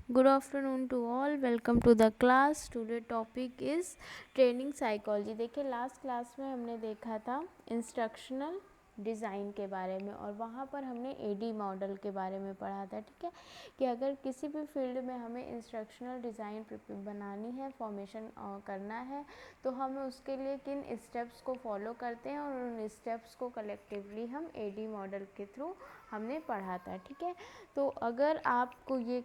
Good afternoon to all. Welcome to the class. Today topic is training psychology. देखिए last class में हमने देखा था इंस्ट्रक्शनल डिज़ाइन के बारे में और वहाँ पर हमने एडी मॉडल के बारे में पढ़ा था। ठीक है कि अगर किसी भी फील्ड में हमें इंस्ट्रक्शनल डिज़ाइन बनानी है, फॉर्मेशन करना है, तो हम उसके लिए किन स्टेप्स को फॉलो करते हैं और उन स्टेप्स को कलेक्टिवली हम एडी मॉडल के थ्रू हमने पढ़ा था। ठीक है, तो अगर आपको ये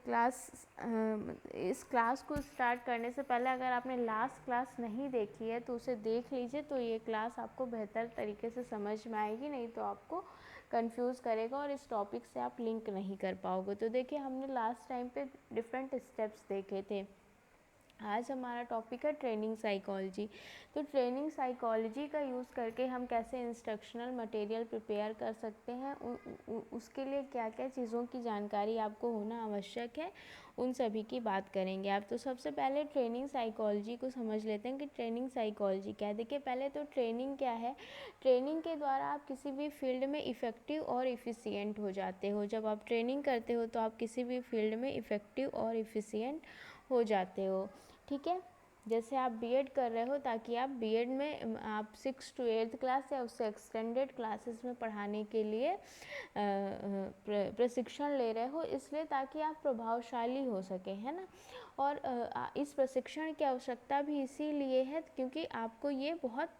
इस क्लास को स्टार्ट करने से पहले अगर आपने लास्ट क्लास नहीं देखी है तो उसे देख लीजिए, तो ये क्लास आपको बेहतर तरीके से समझ में आएगी, नहीं तो आपको कंफ्यूज करेगा और इस टॉपिक से आप लिंक नहीं कर पाओगे। तो देखिए हमने लास्ट टाइम पे डिफरेंट स्टेप्स देखे थे। आज हमारा टॉपिक है ट्रेनिंग साइकोलॉजी। तो ट्रेनिंग साइकोलॉजी का यूज़ करके हम कैसे इंस्ट्रक्शनल मटेरियल प्रिपेयर कर सकते हैं, उसके लिए क्या क्या चीज़ों की जानकारी आपको होना आवश्यक है, उन सभी की बात करेंगे आप। तो सबसे पहले ट्रेनिंग साइकोलॉजी को समझ लेते हैं कि ट्रेनिंग साइकोलॉजी क्या है। देखिए पहले तो ट्रेनिंग क्या है। ट्रेनिंग के द्वारा आप किसी भी फील्ड में इफ़ेक्टिव और इफ़िशियंट हो जाते हो। जब आप ट्रेनिंग करते हो तो आप किसी भी फील्ड में इफ़ेक्टिव और इफ़िशियंट हो जाते हो। ठीक है, जैसे आप बीएड कर रहे हो ताकि आप बीएड में आप 6th to 8th क्लास या उससे एक्सटेंडेड क्लासेस में पढ़ाने के लिए प्रशिक्षण ले रहे हो, इसलिए ताकि आप प्रभावशाली हो सके, है ना। और इस प्रशिक्षण की आवश्यकता भी इसीलिए है क्योंकि आपको ये बहुत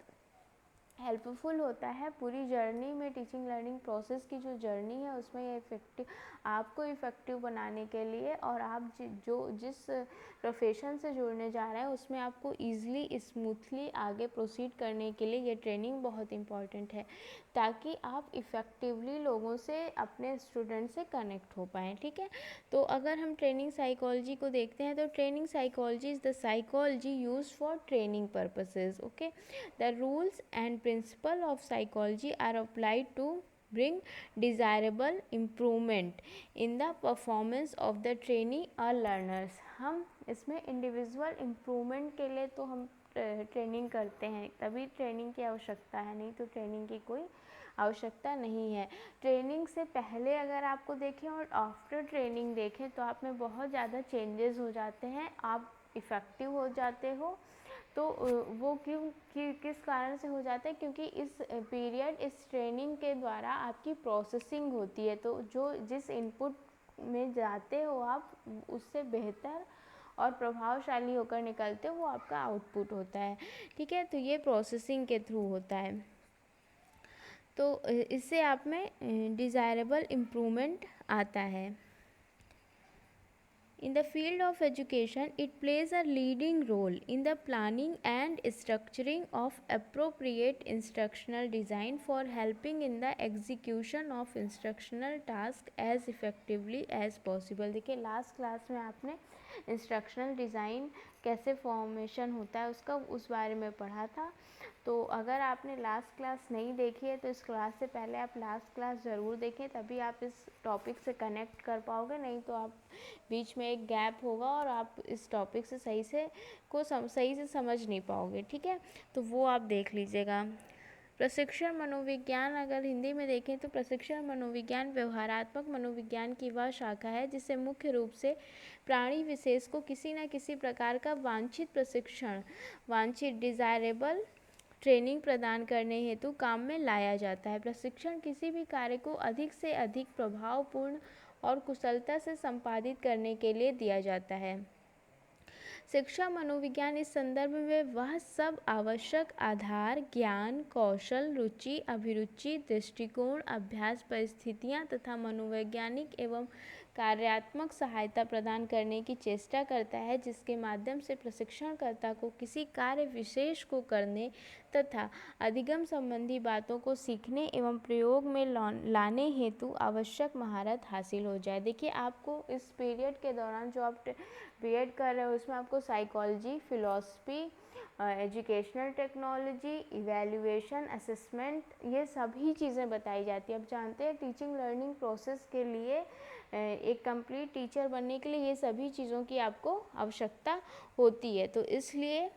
हेल्पफुल होता है पूरी जर्नी में। टीचिंग लर्निंग प्रोसेस की जो जर्नी है उसमें ये आपको इफ़ेक्टिव बनाने के लिए, और आप जिस प्रोफेशन से जुड़ने जा रहे हैं उसमें आपको ईज़िली स्मूथली आगे प्रोसीड करने के लिए ये ट्रेनिंग बहुत इम्पॉर्टेंट है, ताकि आप इफ़ेक्टिवली लोगों से, अपने स्टूडेंट से कनेक्ट हो पाएँ। ठीक है, तो अगर हम ट्रेनिंग साइकोलॉजी को देखते हैं तो training psychology is the psychology use for training purposes. Okay, the rules and principles of psychology are applied to bring desirable improvement in the performance of the trainee or learners। हम इसमें individual improvement के लिए तो हम training करते हैं, तभी training की आवश्यकता है, नहीं तो ट्रेनिंग की कोई आवश्यकता नहीं है। ट्रेनिंग से पहले अगर आपको देखें और आफ्टर ट्रेनिंग देखें तो आप में बहुत ज़्यादा चेंजेस हो जाते हैं, आप इफ़ेक्टिव हो जाते हो। तो वो किस कारण से हो जाता है, क्योंकि इस पीरियड, इस ट्रेनिंग के द्वारा आपकी प्रोसेसिंग होती है, तो जिस इनपुट में जाते हो आप, उससे बेहतर और प्रभावशाली होकर निकलते हो, वो आपका आउटपुट होता है। ठीक है, तो ये प्रोसेसिंग के थ्रू होता है, तो इससे आप में डिज़ायरेबल इम्प्रूवमेंट आता है। In the field of education, it plays a leading role in the planning and structuring of appropriate instructional design for helping in the execution of instructional task as effectively as possible। देखिए last class में आपने instructional design कैसे formation होता है उसका, उस बारे में पढ़ा था। तो अगर आपने लास्ट क्लास नहीं देखी है तो इस क्लास से पहले आप लास्ट क्लास ज़रूर देखें, तभी आप इस टॉपिक से कनेक्ट कर पाओगे, नहीं तो आप बीच में एक गैप होगा और आप इस टॉपिक से सही से समझ नहीं पाओगे। ठीक है, तो वो आप देख लीजिएगा। प्रशिक्षण मनोविज्ञान, अगर हिंदी में देखें तो प्रशिक्षण मनोविज्ञान व्यवहारात्मक मनोविज्ञान की वह शाखा है जिसे मुख्य रूप से प्राणी विशेष को किसी न किसी प्रकार का वांछित प्रशिक्षण, वांछित डिज़ायरेबल ट्रेनिंग प्रदान करने हेतु काम में लाया जाता है। प्रशिक्षण किसी भी कार्य को अधिक से अधिक प्रभावपूर्ण और कुशलता से संपादित करने के लिए दिया जाता है। शिक्षा मनोविज्ञान इस संदर्भ में वह सब आवश्यक आधार, ज्ञान, कौशल, रुचि, अभिरुचि, दृष्टिकोण, अभ्यास परिस्थितियाँ तथा मनोवैज्ञानिक एवं कार्यात्मक सहायता प्रदान करने की चेष्टा करता है, जिसके माध्यम से प्रशिक्षणकर्ता को किसी कार्य विशेष को करने तथा अधिगम संबंधी बातों को सीखने एवं प्रयोग में लाने हेतु आवश्यक महारत हासिल हो जाए। देखिए आपको इस पीरियड के दौरान जो आप बीएड कर रहे हो उसमें आपको psychology, philosophy, educational technology, evaluation, assessment, ये सभी चीज़ें बताई जाती है। अब जानते हैं टीचिंग लर्निंग प्रोसेस के लिए, एक कंप्लीट टीचर बनने के लिए ये सभी चीज़ों की आपको आवश्यकता होती है, तो इसलिए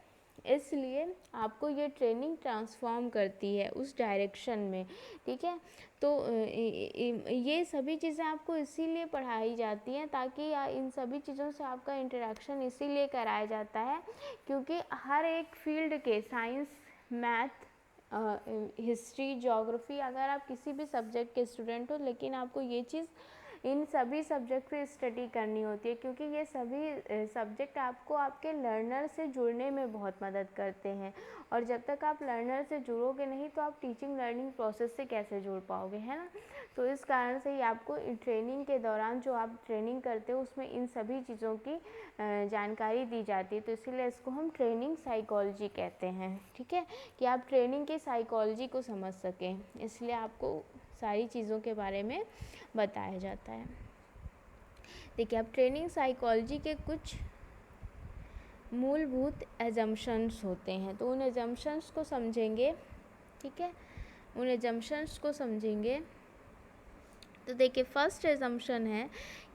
इसलिए आपको ये ट्रेनिंग ट्रांसफॉर्म करती है उस डायरेक्शन में, ठीक है। तो ये सभी चीज़ें आपको इसीलिए पढ़ाई जाती हैं, ताकि इन सभी चीज़ों से आपका इंटरेक्शन इसीलिए कराया जाता है क्योंकि हर एक फील्ड के साइंस, मैथ, हिस्ट्री, ज्योग्राफी, अगर आप किसी भी सब्जेक्ट के स्टूडेंट हो, लेकिन आपको ये चीज़ इन सभी सब्जेक्ट पे स्टडी करनी होती है क्योंकि ये सभी सब्जेक्ट आपको आपके लर्नर से जुड़ने में बहुत मदद करते हैं। और जब तक आप लर्नर से जुड़ोगे नहीं तो आप टीचिंग लर्निंग प्रोसेस से कैसे जुड़ पाओगे, है ना। तो इस कारण से ही आपको ट्रेनिंग के दौरान जो आप ट्रेनिंग करते हो उसमें इन सभी चीज़ों की जानकारी दी जाती है। तो इसीलिए इसको हम ट्रेनिंग साइकोलॉजी कहते हैं, ठीक है, कि आप ट्रेनिंग के साइकोलॉजी को समझ सकें, इसलिए आपको सारी चीज़ों के बारे में बताया जाता है। देखिए, अब ट्रेनिंग साइकोलॉजी के कुछ मूलभूत एजम्पशंस होते हैं, तो उन एजम्पशंस को समझेंगे, ठीक है। उन एजम्पशंस को समझेंगे तो देखिए, फर्स्ट एजम्पशन है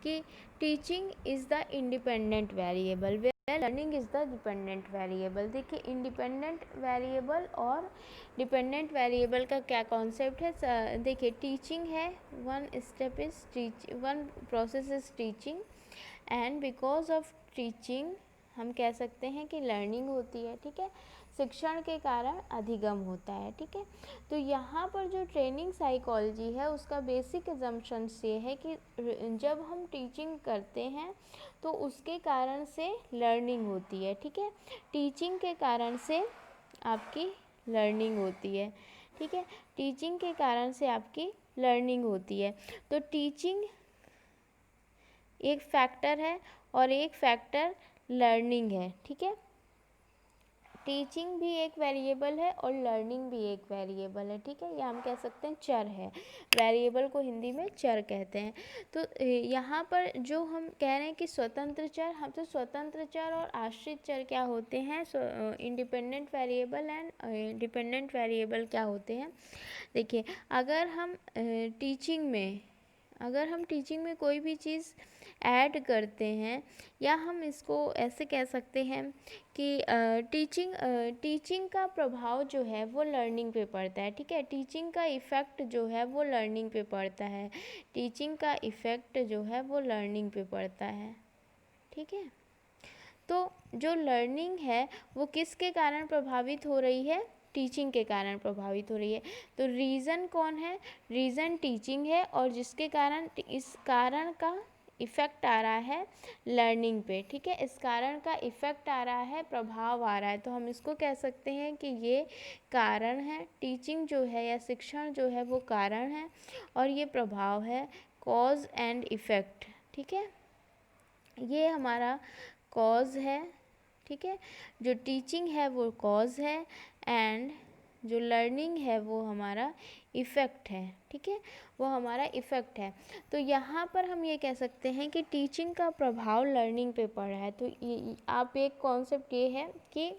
कि teaching is the independent variable where learning is the dependent variable. देखिए, इंडिपेंडेंट वेरिएबल और डिपेंडेंट वेरिएबल का क्या कॉन्सेप्ट है। देखिए, टीचिंग है, one process is teaching, and because of teaching हम कह सकते हैं कि लर्निंग होती है, ठीक है। शिक्षण के कारण अधिगम होता है, ठीक है। तो यहाँ पर जो ट्रेनिंग साइकोलॉजी है उसका बेसिक एजम्पशंस ये है कि जब हम टीचिंग करते हैं तो उसके कारण से लर्निंग होती है, ठीक है। टीचिंग के कारण से आपकी लर्निंग होती है, ठीक है। टीचिंग के कारण से आपकी लर्निंग होती है। तो टीचिंग एक फैक्टर है और एक फैक्टर लर्निंग है, ठीक है। टीचिंग भी एक वेरिएबल है और लर्निंग भी एक वेरिएबल है, ठीक है। या हम कह सकते हैं चर है, वेरिएबल को हिंदी में चर कहते हैं। तो यहाँ पर जो हम कह रहे हैं कि स्वतंत्र चर, हम तो स्वतंत्र चर और आश्रित चर क्या होते हैं, independent variable and dependent variable क्या होते हैं। देखिए, अगर हम टीचिंग में कोई भी चीज़ ऐड करते हैं, या हम इसको ऐसे कह सकते हैं कि टीचिंग का प्रभाव जो है वो लर्निंग पे पड़ता है, ठीक है। टीचिंग का इफ़ेक्ट जो है वो लर्निंग पे पड़ता है, टीचिंग का इफ़ेक्ट जो है वो लर्निंग पे पड़ता है, ठीक है। तो जो लर्निंग है वो किसके कारण प्रभावित हो रही है, टीचिंग के कारण प्रभावित हो रही है। तो रीज़न कौन है, रीज़न टीचिंग है, और जिसके कारण इस कारण का इफ़ेक्ट आ रहा है लर्निंग पे, ठीक है। इस कारण का इफ़ेक्ट आ रहा है, प्रभाव आ रहा है, तो हम इसको कह सकते हैं कि ये कारण है। टीचिंग जो है या शिक्षण जो है वो कारण है और ये प्रभाव है, कॉज एंड इफ़ेक्ट, ठीक है। ये हमारा कॉज है, ठीक है। जो टीचिंग है वो कॉज है एंड जो लर्निंग है वो हमारा इफ़ेक्ट है, ठीक है, वो हमारा इफ़ेक्ट है। तो यहाँ पर हम ये कह सकते हैं कि टीचिंग का प्रभाव लर्निंग पे पड़ रहा है। तो आप एक कॉन्सेप्ट ये है कि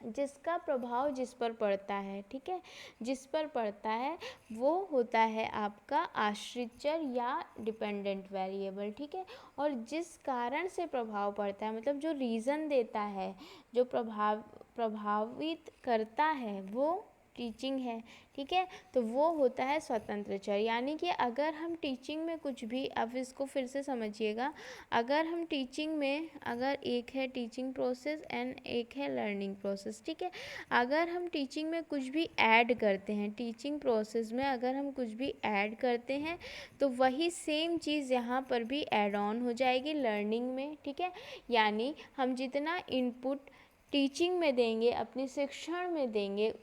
जिसका प्रभाव जिस पर पड़ता है, ठीक है, जिस पर पड़ता है वो होता है आपका आश्रित चर या डिपेंडेंट वेरिएबल, ठीक है। और जिस कारण से प्रभाव पड़ता है, मतलब जो रीज़न देता है, जो प्रभावित करता है, वो टीचिंग है, ठीक है। तो वो होता है स्वतंत्र चर। यानी कि अगर हम टीचिंग में कुछ भी, अब इसको फिर से समझिएगा, अगर हम टीचिंग में, अगर एक है टीचिंग प्रोसेस एंड एक है लर्निंग प्रोसेस, ठीक है। अगर हम टीचिंग में कुछ भी ऐड करते हैं, टीचिंग प्रोसेस में अगर हम कुछ भी ऐड करते हैं तो वही सेम चीज़ यहाँ पर भी ऐड ऑन हो जाएगी लर्निंग में, ठीक है। यानी हम जितना इनपुट टीचिंग में देंगे, अपने शिक्षण में देंगे,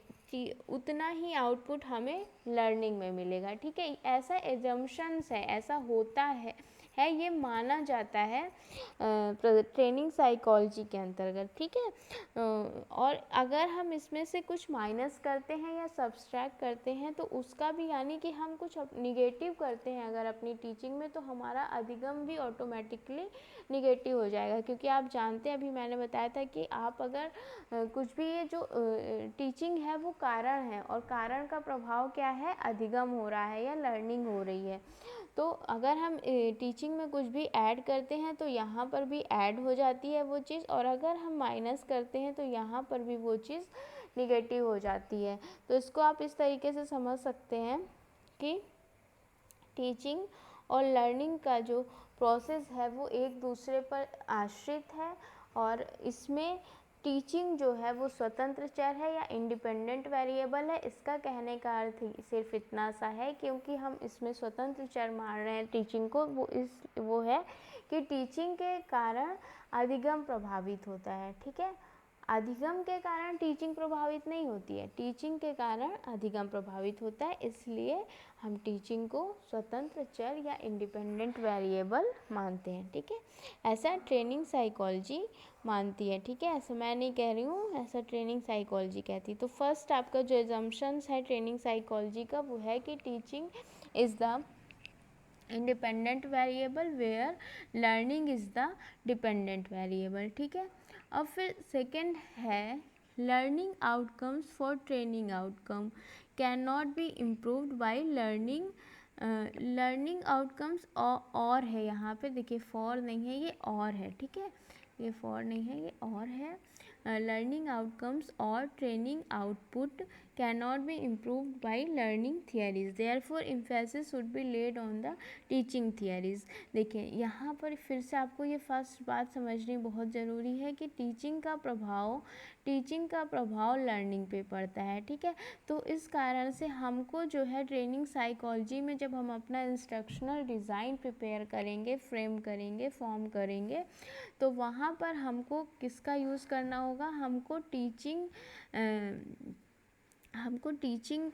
उतना ही आउटपुट हमें लर्निंग में मिलेगा, ठीक है। ऐसा एजम्पशंस है, ऐसा होता है ये माना जाता है ट्रेनिंग साइकोलॉजी के अंतर्गत, ठीक है। और अगर हम इसमें से कुछ माइनस करते हैं या सब्सट्रैक्ट करते हैं तो उसका भी, यानी कि हम कुछ निगेटिव करते हैं अगर अपनी टीचिंग में, तो हमारा अधिगम भी ऑटोमेटिकली निगेटिव हो जाएगा। क्योंकि आप जानते हैं, अभी मैंने बताया था कि आप अगर कुछ भी, ये जो टीचिंग है वो कारण है, और कारण का प्रभाव क्या है, अधिगम हो रहा है या लर्निंग हो रही है। तो अगर हम टीचिंग में कुछ भी ऐड करते हैं तो यहाँ पर भी ऐड हो जाती है वो चीज़, और अगर हम माइनस करते हैं तो यहाँ पर भी वो चीज़ निगेटिव हो जाती है। तो इसको आप इस तरीके से समझ सकते हैं कि टीचिंग और लर्निंग का जो प्रोसेस है वो एक दूसरे पर आश्रित है, और इसमें टीचिंग जो है वो स्वतंत्र चर है या इंडिपेंडेंट वेरिएबल है। इसका कहने का अर्थ सिर्फ इतना सा है, क्योंकि हम इसमें स्वतंत्र चर मान रहे हैं टीचिंग को, वो है कि टीचिंग के कारण अधिगम प्रभावित होता है। ठीक है, अधिगम के कारण टीचिंग प्रभावित नहीं होती है, टीचिंग के कारण अधिगम प्रभावित होता है। इसलिए हम टीचिंग को स्वतंत्र चर या इंडिपेंडेंट वेरिएबल मानते हैं। ठीक है, ऐसा ट्रेनिंग साइकोलॉजी मानती है। ठीक है, ऐसा मैं नहीं कह रही हूँ, ऐसा ट्रेनिंग साइकोलॉजी कहती है। तो फर्स्ट आपका जो एजम्पशंस है ट्रेनिंग साइकोलॉजी का वो है कि teaching is the independent variable where learning is the dependent variable. ठीक है, अब फिर सेकंड है learning outcomes for training outcome can not be improved by learning. Learning outcomes और है, यहाँ पे देखिए फॉर नहीं है, ये और है। ठीक है, ये फॉर नहीं है, ये और है। लर्निंग आउटकम्स और training output cannot be improved by learning theories, therefore emphasis should be laid on the teaching theories। देखिए यहाँ पर फिर से आपको ये फर्स्ट बात समझनी बहुत ज़रूरी है कि टीचिंग का प्रभाव लर्निंग पे पड़ता है। ठीक है, तो इस कारण से हमको जो है ट्रेनिंग साइकोलॉजी में जब हम अपना इंस्ट्रक्शनल डिज़ाइन प्रिपेयर करेंगे, फ्रेम करेंगे, फॉर्म करेंगे, तो वहाँ पर हमको किसका यूज़ करना होगा, हमको टीचिंग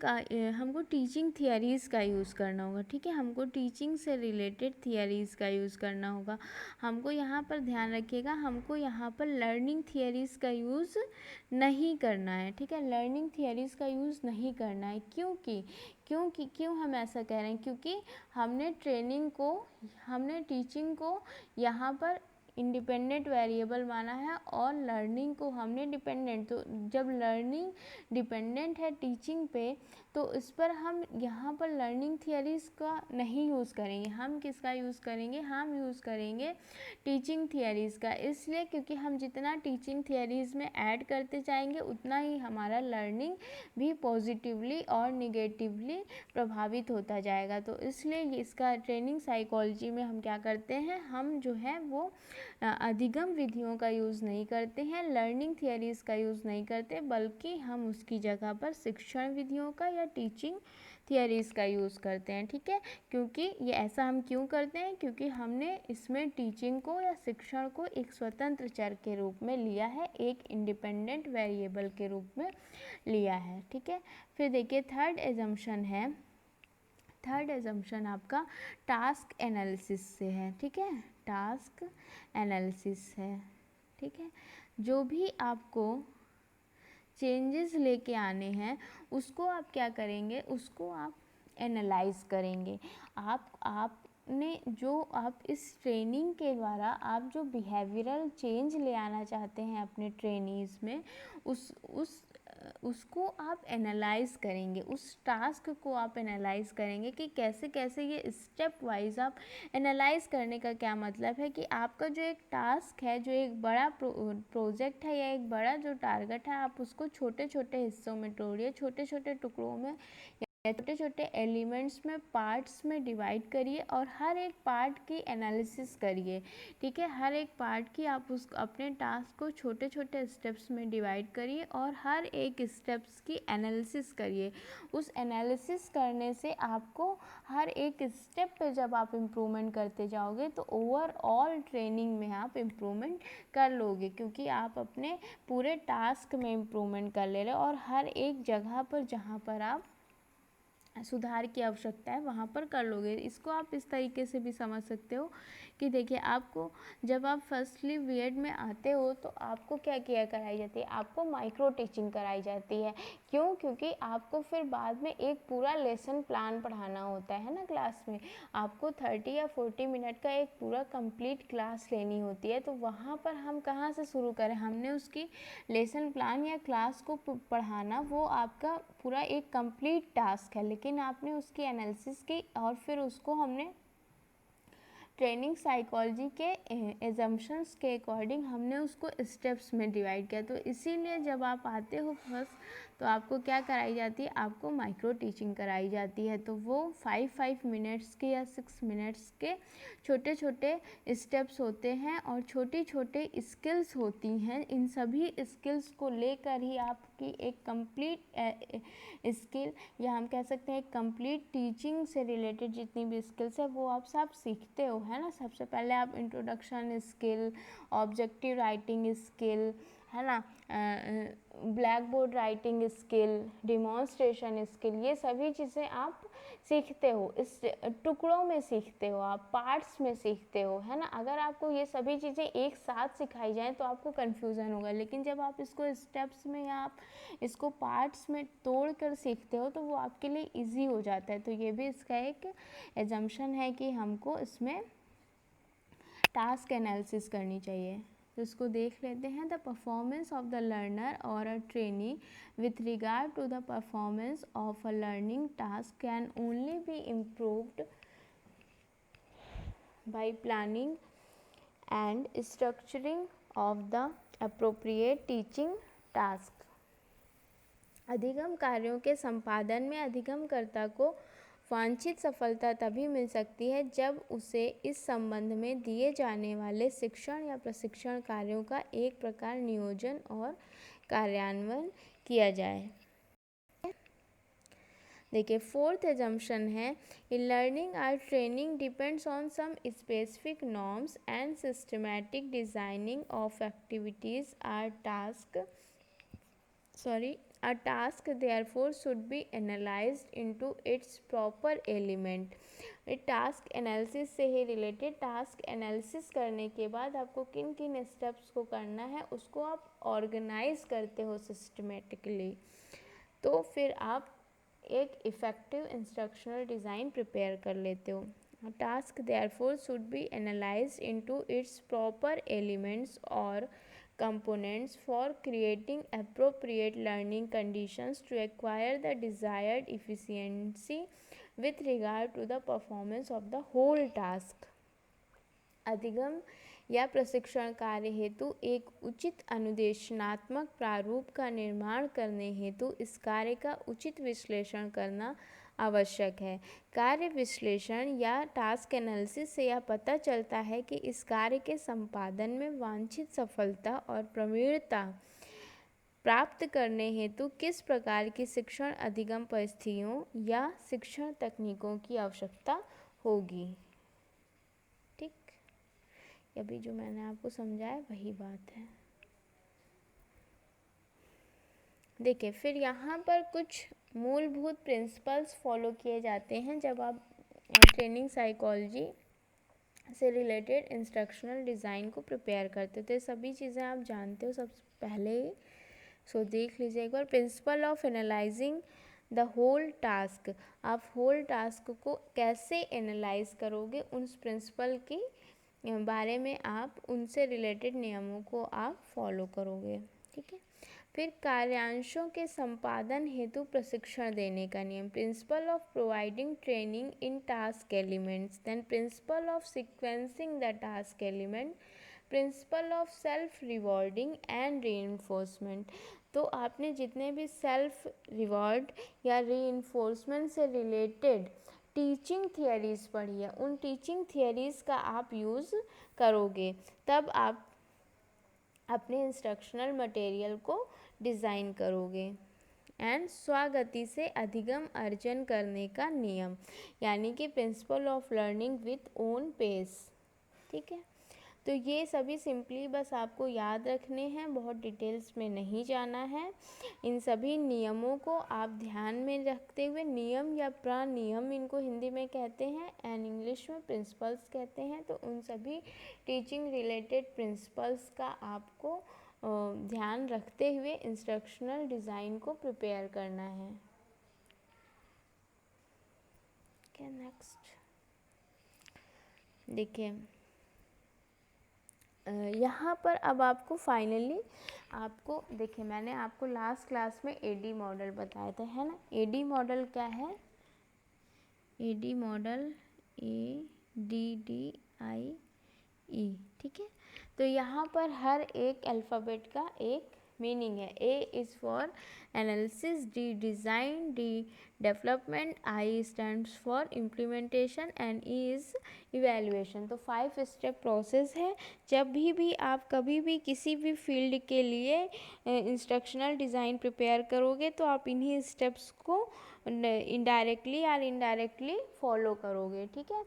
थियरीज़ का यूज़ करना होगा। ठीक है, हमको टीचिंग से रिलेटेड थियरीज़ का यूज़ करना होगा। हमको यहाँ पर ध्यान रखिएगा, हमको यहाँ पर लर्निंग थियरीज़ का यूज़ नहीं करना है। ठीक है, लर्निंग थियरीज़ का यूज़ नहीं करना है। क्यों हम ऐसा कह रहे हैं, क्योंकि हमने टीचिंग को यहाँ पर इंडिपेंडेंट वेरिएबल माना है और लर्निंग को हमने डिपेंडेंट। तो जब लर्निंग डिपेंडेंट है टीचिंग पे, तो इस पर हम यहाँ पर लर्निंग थियरीज़ का नहीं यूज़ करेंगे। हम किसका यूज़ करेंगे, हम यूज़ करेंगे टीचिंग थियरीज़ का। इसलिए क्योंकि हम जितना टीचिंग थियरीज़ में ऐड करते जाएंगे उतना ही हमारा लर्निंग भी पॉजिटिवली और निगेटिवली प्रभावित होता जाएगा। तो इसलिए इसका ट्रेनिंग साइकोलॉजी में हम क्या करते हैं, हम जो है वो अधिगम विधियों का यूज़ नहीं करते हैं, लर्निंग थियरीज़ का यूज़ नहीं करते, बल्कि हम उसकी जगह पर शिक्षण विधियों का या टीचिंग थियरीज़ का यूज़ करते हैं। ठीक है, क्योंकि ये ऐसा हम क्यों करते हैं, क्योंकि हमने इसमें टीचिंग को या शिक्षण को एक स्वतंत्र चर के रूप में लिया है, एक इंडिपेंडेंट वेरिएबल के रूप में लिया है। ठीक है, फिर देखिए थर्ड एजम्पशन आपका टास्क एनालिसिस से है। ठीक है, टास्क एनालिसिस है। ठीक है, जो भी आपको चेंजेस लेके आने हैं उसको आप क्या करेंगे, उसको आप एनालाइज करेंगे। आप इस ट्रेनिंग के द्वारा आप जो बिहेवियरल चेंज ले आना चाहते हैं अपने ट्रेनीज़ में, उसको आप एनालाइज करेंगे, उस टास्क को आप एनालाइज करेंगे कि कैसे कैसे ये स्टेप वाइज आप एनालाइज करने का क्या मतलब है कि आपका जो एक टास्क है, जो एक बड़ा प्रोजेक्ट है या एक बड़ा जो टारगेट है, आप उसको छोटे छोटे हिस्सों में तोड़िए, छोटे छोटे टुकड़ों में या छोटे छोटे एलिमेंट्स में, पार्ट्स में डिवाइड करिए और हर एक पार्ट की एनालिसिस करिए। ठीक है, हर एक पार्ट की आप अपने टास्क को छोटे छोटे स्टेप्स में डिवाइड करिए और हर एक स्टेप्स की एनालिसिस करिए। उस एनालिसिस करने से आपको हर एक स्टेप पे जब आप इम्प्रूवमेंट करते जाओगे तो ओवरऑल ट्रेनिंग में आप इम्प्रूवमेंट कर लोगे, क्योंकि आप अपने पूरे टास्क में इम्प्रूवमेंट कर ले रहे हो और हर एक जगह पर जहाँ पर आप सुधार की आवश्यकता है वहाँ पर कर लोगे। इसको आप इस तरीके से भी समझ सकते हो कि देखिए, आपको जब आप फर्स्टली बीएड में आते हो तो आपको क्या किया कराई जाती है, आपको माइक्रो टीचिंग कराई जाती है। क्यों, क्योंकि आपको फिर बाद में एक पूरा लेसन प्लान पढ़ाना होता है ना क्लास में, आपको 30 या 40 मिनट का एक पूरा कंप्लीट क्लास लेनी होती है। तो वहाँ पर हम कहाँ से शुरू करें, हमने उसकी लेसन प्लान या क्लास को पढ़ाना वो आपका पूरा एक कंप्लीट टास्क है, लेकिन आपने उसकी एनालिसिस की और फिर उसको हमने ट्रेनिंग साइकोलॉजी के एजम्पशंस के अकॉर्डिंग हमने उसको स्टेप्स में डिवाइड किया। तो इसीलिए जब आप आते हो फर्स्ट तो आपको क्या कराई जाती है, आपको माइक्रो टीचिंग कराई जाती है। तो वो 5 मिनट्स के या 6 मिनट्स के छोटे छोटे स्टेप्स होते हैं और छोटी छोटी स्किल्स होती हैं। इन सभी स्किल्स को लेकर ही आपकी एक कंप्लीट स्किल या हम कह सकते हैं कंप्लीट टीचिंग से रिलेटेड जितनी भी स्किल्स है वो आप सब सीखते हो, है ना। सबसे पहले आप introduction skill, objective writing skill, है ना, black board writing skill, demonstration skill, ये सभी चीज़ें आप सीखते हो। इस टुकड़ों में सीखते हो, आप पार्ट्स में सीखते हो, है ना। अगर आपको ये सभी चीज़ें एक साथ सिखाई जाएं तो आपको कन्फ्यूज़न होगा, लेकिन जब आप इसको स्टेप्स में या आप इसको पार्ट्स में तोड़ कर सीखते हो तो वो आपके लिए ईजी हो जाता है। तो ये भी इसका एक एजम्पशन है कि हमको इसमें टास्क एनालिसिस करनी चाहिए। तो इसको देख लेते हैं। The performance of the learner और a trainee with regard to the performance of a learning task can only be improved by planning and structuring of the appropriate teaching task. अधिगम कार्यों के संपादन में अधिगमकर्ता को वांछित सफलता तभी मिल सकती है जब उसे इस संबंध में दिए जाने वाले शिक्षण या प्रशिक्षण कार्यों का एक प्रकार नियोजन और कार्यान्वयन किया जाए। देखिए, फोर्थ एजम्पशन है इन लर्निंग और training depends on some specific norms and systematic designing of activities or task A task therefore should be analyzed into its proper element। Task analysis से ही रिलेटेड, टास्क एनालिसिस करने के बाद आपको किन किन steps को करना है उसको आप ऑर्गेनाइज करते हो सिस्टमेटिकली, तो फिर आप एक इफ़ेक्टिव इंस्ट्रक्शनल डिज़ाइन प्रिपेयर कर लेते हो। Task therefore should be analyzed into its proper elements or components for creating appropriate learning conditions to acquire the desired efficiency with regard to the performance of the whole task। अधिगम या प्रशिक्षण कार्य हेतु एक उचित अनुदेशनात्मक प्रारूप का निर्माण करने हेतु इस कार्य का उचित विश्लेषण करना आवश्यक है। कार्य विश्लेषण या टास्क एनालिसिस से यह पता चलता है कि इस कार्य के संपादन में वांछित सफलता और प्रवीणता प्राप्त करने हेतु किस प्रकार की शिक्षण अधिगम परिस्थितियों या शिक्षण तकनीकों की आवश्यकता होगी। ठीक, अभी जो मैंने आपको समझाया वही बात है। देखिए, फिर यहाँ पर कुछ मूलभूत प्रिंसिपल्स फॉलो किए जाते हैं जब आप ट्रेनिंग साइकोलॉजी से रिलेटेड इंस्ट्रक्शनल डिज़ाइन को प्रिपेयर करते हो। तो ये सभी चीज़ें आप जानते हो सबसे पहले ही, सो देख लीजिए एक बार। Principle of analysing the whole task, आप होल टास्क को कैसे एनालाइज करोगे, उस प्रिंसिपल की बारे में आप उनसे रिलेटेड नियमों को आप फॉलो करोगे। ठीक है, फिर कार्यांशों के संपादन हेतु प्रशिक्षण देने का नियम, principle of providing training in task elements, then principle of sequencing the task element, principle of self rewarding and reinforcement. तो आपने जितने भी सेल्फ रिवॉर्ड या रीइंफोर्समेंट से रिलेटेड टीचिंग थियरीज़ पढ़ी है, उन टीचिंग थियरीज़ का आप यूज़ करोगे, तब आप अपने इंस्ट्रक्शनल मटेरियल को डिज़ाइन करोगे। एंड स्वगति से अधिगम अर्जन करने का नियम, यानी कि principle of learning with own pace. ठीक है, तो ये सभी सिंपली बस आपको याद रखने हैं, बहुत डिटेल्स में नहीं जाना है। इन सभी नियमों को आप ध्यान में रखते हुए, नियम या प्रनियम इनको हिंदी में कहते हैं एंड इंग्लिश में प्रिंसिपल्स कहते हैं, तो उन सभी टीचिंग रिलेटेड प्रिंसिपल्स का आपको ध्यान रखते हुए इंस्ट्रक्शनल डिज़ाइन को प्रिपेयर करना है। क्या नेक्स्ट, देखिए यहाँ पर अब आपको फाइनली आपको, देखिए मैंने आपको लास्ट क्लास में एडी मॉडल बताया था, है ना। एडी मॉडल क्या है, एडी मॉडल ADD E, ठीक है। तो यहाँ पर हर एक अल्फ़ाबेट का एक मीनिंग है। A is for analysis, D design, D development, I stands for implementation and E is evaluation. तो 5 स्टेप प्रोसेस है। जब भी आप कभी भी किसी भी फील्ड के लिए इंस्ट्रक्शनल डिज़ाइन प्रिपेयर करोगे तो आप इन्हीं स्टेप्स को इनडायरेक्टली या इनडायरेक्टली फॉलो करोगे, ठीक है।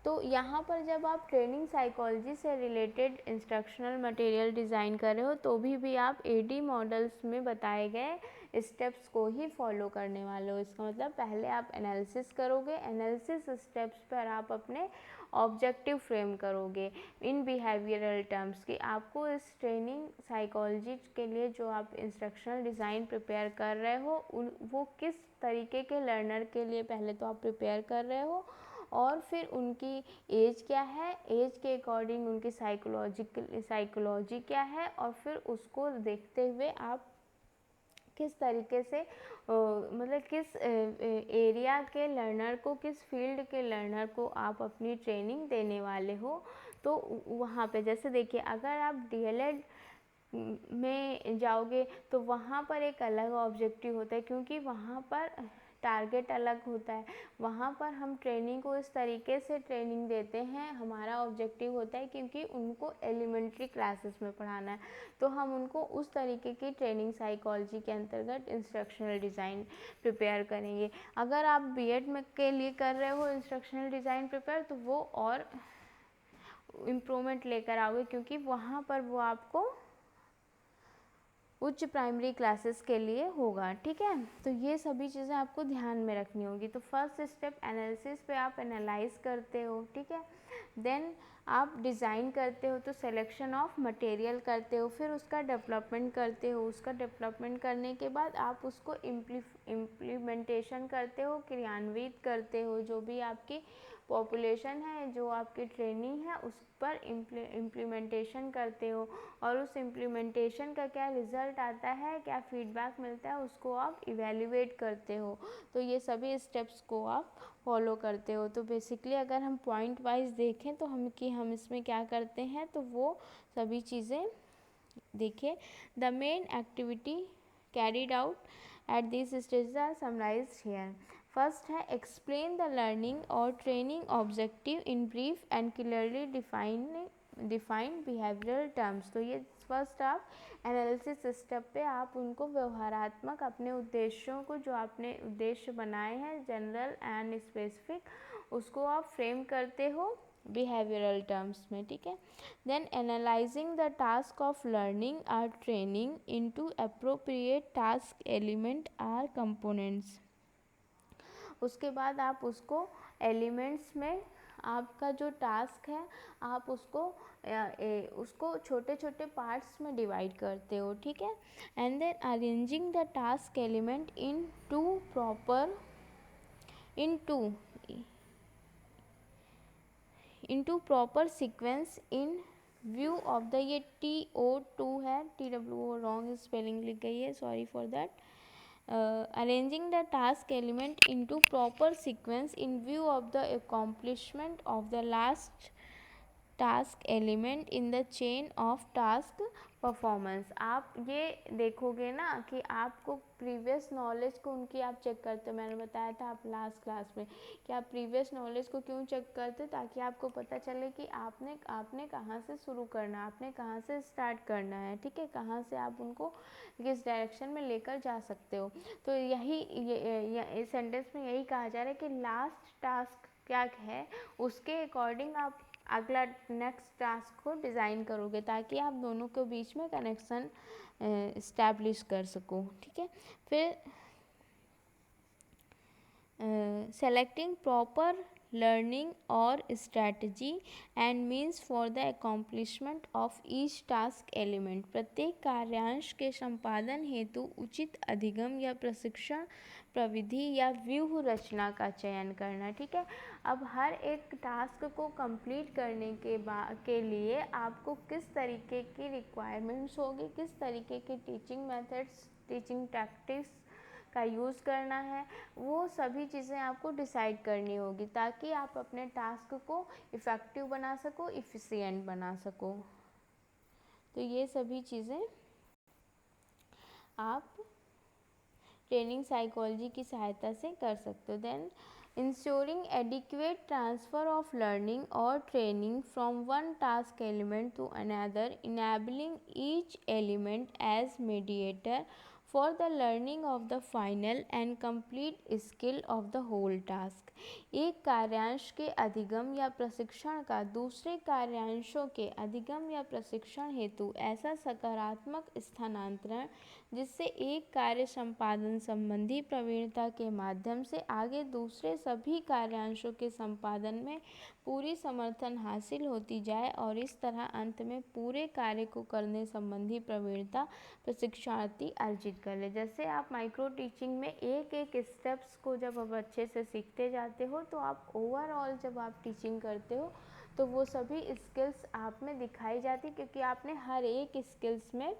तो यहाँ पर जब आप ट्रेनिंग साइकोलॉजी से रिलेटेड इंस्ट्रक्शनल मटेरियल डिज़ाइन कर रहे हो तो भी आप AD मॉडल्स में बताए गए स्टेप्स को ही फॉलो करने वाले हो। इसका मतलब पहले आप एनालिसिस करोगे, एनालिसिस स्टेप्स पर आप अपने ऑब्जेक्टिव फ्रेम करोगे इन बिहेवियरल टर्म्स कि आपको इस ट्रेनिंग साइकोलॉजी के लिए जो आप इंस्ट्रक्शनल डिज़ाइन प्रिपेयर कर रहे हो वो किस तरीके के लर्नर के लिए पहले तो आप प्रिपेयर कर रहे हो, और फिर उनकी एज क्या है, एज के अकॉर्डिंग उनकी साइकोलॉजी क्या है, और फिर उसको देखते हुए आप किस तरीके से मतलब किस एरिया के लर्नर को, किस फील्ड के लर्नर को आप अपनी ट्रेनिंग देने वाले हो। तो वहाँ पे जैसे देखिए, अगर आप DLED में जाओगे तो वहाँ पर एक अलग ऑब्जेक्टिव होता है, क्योंकि वहाँ पर टारगेट अलग होता है। वहाँ पर हम ट्रेनिंग को इस तरीके से ट्रेनिंग देते हैं, हमारा ऑब्जेक्टिव होता है क्योंकि उनको एलिमेंट्री क्लासेस में पढ़ाना है, तो हम उनको उस तरीके की ट्रेनिंग साइकोलॉजी के अंतर्गत इंस्ट्रक्शनल डिज़ाइन प्रिपेयर करेंगे। अगर आप B.Ed में के लिए कर रहे हो इंस्ट्रक्शनल डिज़ाइन प्रिपेयर, तो वो और इम्प्रूवमेंट लेकर आओगे, क्योंकि वहाँ पर वो आपको उच्च प्राइमरी क्लासेस के लिए होगा, ठीक है। तो ये सभी चीज़ें आपको ध्यान में रखनी होगी। तो फर्स्ट स्टेप एनालिसिस पे आप एनालाइज करते हो, ठीक है। देन आप डिज़ाइन करते हो, तो सिलेक्शन ऑफ मटेरियल करते हो, फिर उसका डेवलपमेंट करते हो। उसका डेवलपमेंट करने के बाद आप उसको इम्प्लीमेंटेशन करते हो, क्रियान्वित करते हो। जो भी आपकी पॉपुलेशन है, जो आपकी ट्रेनिंग है, उस पर इम्प्लीमेंटेशन करते हो, और उस इम्प्लीमेंटेशन का क्या रिज़ल्ट आता है, क्या फीडबैक मिलता है, उसको आप इवेल्युएट करते हो। तो ये सभी स्टेप्स को आप फॉलो करते हो। तो बेसिकली अगर हम पॉइंट वाइज देखें तो हम इसमें क्या करते हैं, तो वो सभी चीज़ें देखिए। The main activity carried out at this stage are summarized here. First है एक्सप्लेन द लर्निंग और training objective in brief and clearly defined behavioural terms. तो ये फर्स्ट आप एनालिसिस स्टेप पे आप उनको व्यवहारात्मक अपने उद्देश्यों को, जो आपने उद्देश्य बनाए हैं जनरल एंड स्पेसिफिक, उसको आप फ्रेम करते हो बिहेवियरल टर्म्स में, ठीक है। Then analysing the task of learning और training into appropriate task element or components. उसके बाद आप उसको एलिमेंट्स में आपका जो टास्क है आप उसको छोटे छोटे पार्ट्स में डिवाइड करते हो, ठीक है। And then arranging the task element into proper sequence in view of the, ये TO2 है, TWO रॉन्ग स्पेलिंग लिख गई है, sorry for that. Arranging the task element into proper sequence in view of the accomplishment of the last task element in the chain of task performance. आप ये देखोगे ना कि आपको प्रीवियस नॉलेज को उनकी आप चेक करते हो। मैंने बताया था आप लास्ट क्लास में कि आप प्रीवियस नॉलेज को क्यों चेक करते हो, ताकि आपको पता चले कि आपने कहाँ से शुरू करना है, आपने कहाँ से स्टार्ट करना है, ठीक है, कहाँ से आप उनको किस डायरेक्शन में लेकर जा सकते हो। तो इस सेंटेंस में यही कहा जा रहा है कि लास्ट टास्क क्या है उसके अकॉर्डिंग आप अगला नेक्स्ट टास्क को डिज़ाइन करोगे, ताकि आप दोनों के बीच में कनेक्शन इस्टेब्लिश कर सको, ठीक है। फिर सेलेक्टिंग प्रॉपर लर्निंग और strategy and means for the accomplishment of each task element. प्रत्येक कार्यांश के संपादन हेतु उचित अधिगम या प्रशिक्षण प्रविधि या व्यूह रचना का चयन करना, ठीक है। अब हर एक टास्क को कंप्लीट करने के लिए आपको किस तरीके की रिक्वायरमेंट्स होगी, किस तरीके की टीचिंग मेथड्स, टीचिंग टैक्टिक्स का यूज़ करना है, वो सभी चीज़ें आपको डिसाइड करनी होगी ताकि आप अपने टास्क को इफ़ेक्टिव बना सको, इफ़िशिएंट बना सको। तो ये सभी चीज़ें आप ट्रेनिंग साइकोलॉजी की सहायता से कर सकते हो। Then ensuring adequate transfer of learning और training from one task element to another, enabling each element as mediator for the learning of the final and complete skill of the whole task. एक कार्यांश के अधिगम या प्रशिक्षण का दूसरे कार्यांशों के अधिगम या प्रशिक्षण हेतु ऐसा सकारात्मक स्थानांतरण जिससे एक कार्य संपादन संबंधी प्रवीणता के माध्यम से आगे दूसरे सभी कार्यांशों के संपादन में पूरी समर्थन हासिल होती जाए और इस तरह अंत में पूरे कार्य को करने संबंधी प्रवीणता प्रशिक्षणार्थी अर्जित कर ले। जैसे आप माइक्रो टीचिंग में एक एक स्टेप्स को जब आप अच्छे से सीखते जाते हो तो आप ओवरऑल जब आप टीचिंग करते हो तो वो सभी स्किल्स आप में दिखाई जाती, क्योंकि आपने हर एक स्किल्स में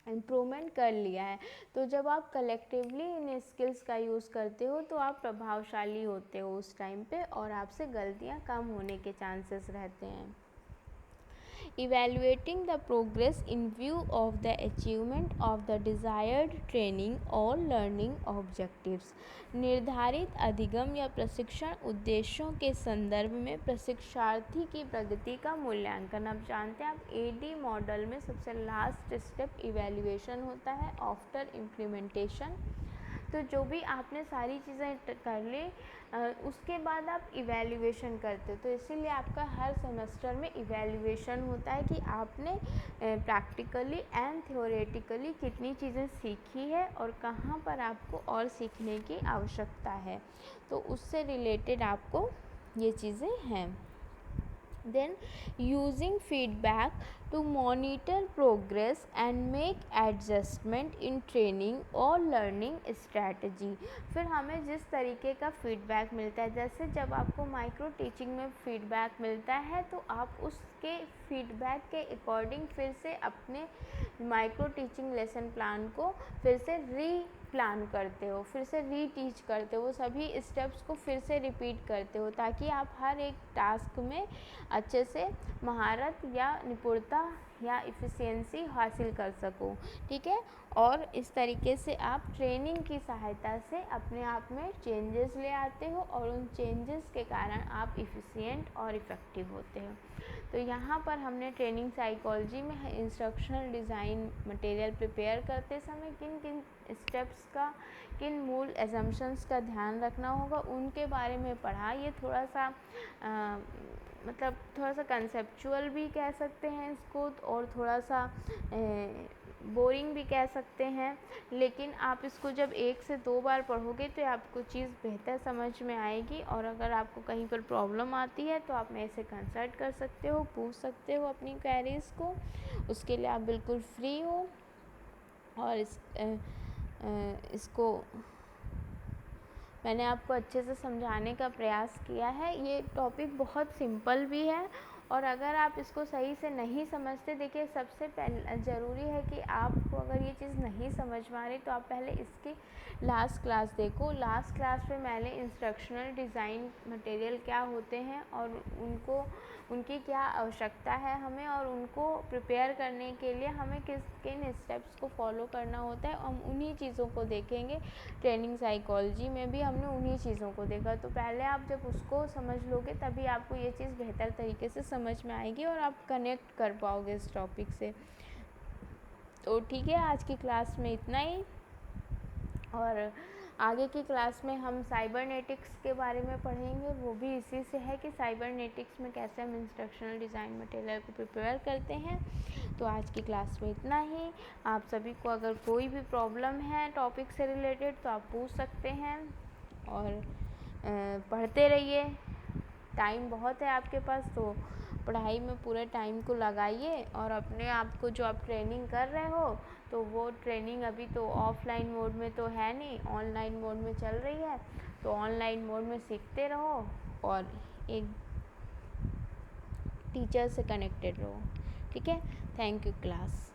इम्प्रूवमेंट कर लिया है। तो जब आप कलेक्टिवली इन स्किल्स का यूज़ करते हो तो आप प्रभावशाली होते हो उस टाइम पे, और आपसे गलतियाँ कम होने के चांसेस रहते हैं। Evaluating the progress in view of the achievement of the desired training or learning objectives। निर्धारित अधिगम या प्रशिक्षण उद्देश्यों के संदर्भ में प्रशिक्षार्थी की प्रगति का मूल्यांकन। अब जानते हैं आप एडी मॉडल में सबसे लास्ट स्टेप इवैल्यूएशन होता है आफ्टर इम्प्लीमेंटेशन। तो जो भी आपने सारी चीज़ें कर ली उसके बाद आप इवैल्यूएशन करते हो, तो इसीलिए आपका हर सेमेस्टर में इवैल्यूएशन होता है कि आपने प्रैक्टिकली एंड थ्योरेटिकली कितनी चीज़ें सीखी है और कहाँ पर आपको और सीखने की आवश्यकता है। तो उससे रिलेटेड आपको ये चीज़ें हैं। Then using feedback to monitor progress and make adjustment in training or learning strategy। फिर हमें जिस तरीके का फीडबैक मिलता है, जैसे जब आपको माइक्रो टीचिंग में फीडबैक मिलता है तो आप उसके फीडबैक के अकॉर्डिंग फिर से अपने माइक्रो टीचिंग लेसन प्लान को फिर से प्लान करते हो, फिर से रीटीच करते हो, सभी स्टेप्स को फिर से रिपीट करते हो ताकि आप हर एक टास्क में अच्छे से महारत या निपुणता या इफ़िशियंसी हासिल कर सको। ठीक है, और इस तरीके से आप ट्रेनिंग की सहायता से अपने आप में चेंजेस ले आते हो और उन चेंजेस के कारण आप इफ़िशियंट और इफ़ेक्टिव होते हो। तो यहाँ पर हमने ट्रेनिंग साइकोलॉजी में इंस्ट्रक्शनल डिज़ाइन मटेरियल प्रिपेयर करते समय किन किन स्टेप्स का, किन मूल एजम्पशंस का ध्यान रखना होगा उनके बारे में पढ़ा। ये थोड़ा सा मतलब थोड़ा सा कंसेप्चुअल भी कह सकते हैं इसको और थोड़ा सा बोरिंग भी कह सकते हैं, लेकिन आप इसको जब 1 से 2 बार पढ़ोगे तो आपको चीज़ बेहतर समझ में आएगी। और अगर आपको कहीं पर प्रॉब्लम आती है तो आप मेरे से कंसल्ट कर सकते हो, पूछ सकते हो अपनी क्वेरीज़ को, उसके लिए आप बिल्कुल फ्री हो। और इसको मैंने आपको अच्छे से समझाने का प्रयास किया है। ये टॉपिक बहुत सिंपल भी है और अगर आप इसको सही से नहीं समझते, देखिए सबसे पहले ज़रूरी है कि आपको अगर ये चीज़ नहीं समझ में आ रही तो आप पहले इसकी लास्ट क्लास देखो। लास्ट क्लास में मैंने इंस्ट्रक्शनल डिज़ाइन मटेरियल क्या होते हैं और उनकी क्या आवश्यकता है हमें, और उनको प्रिपेयर करने के लिए हमें किन स्टेप्स को फॉलो करना होता है, हम उन्हीं चीज़ों को देखेंगे। ट्रेनिंग साइकोलॉजी में भी हमने उन्हीं चीज़ों को देखा। तो पहले आप जब उसको समझ लोगे तभी आपको ये चीज़ बेहतर तरीके से समझ में आएगी और आप कनेक्ट कर पाओगे इस टॉपिक से। तो ठीक है, आज की क्लास में इतना ही, और आगे की क्लास में हम साइबरनेटिक्स के बारे में पढ़ेंगे। वो भी इसी से है कि साइबरनेटिक्स में कैसे हम इंस्ट्रक्शनल डिज़ाइन मटेरियल को प्रिपेयर करते हैं। तो आज की क्लास में इतना ही। आप सभी को अगर कोई भी प्रॉब्लम है टॉपिक से रिलेटेड तो आप पूछ सकते हैं, और पढ़ते रहिए। टाइम बहुत है आपके पास, तो पढ़ाई में पूरे टाइम को लगाइए और अपने आप को जो आप ट्रेनिंग कर रहे हो तो वो ट्रेनिंग अभी तो ऑफलाइन मोड में तो है नहीं, ऑनलाइन मोड में चल रही है। तो ऑनलाइन मोड में सीखते रहो और एक टीचर से कनेक्टेड रहो। ठीक है, थैंक यू क्लास।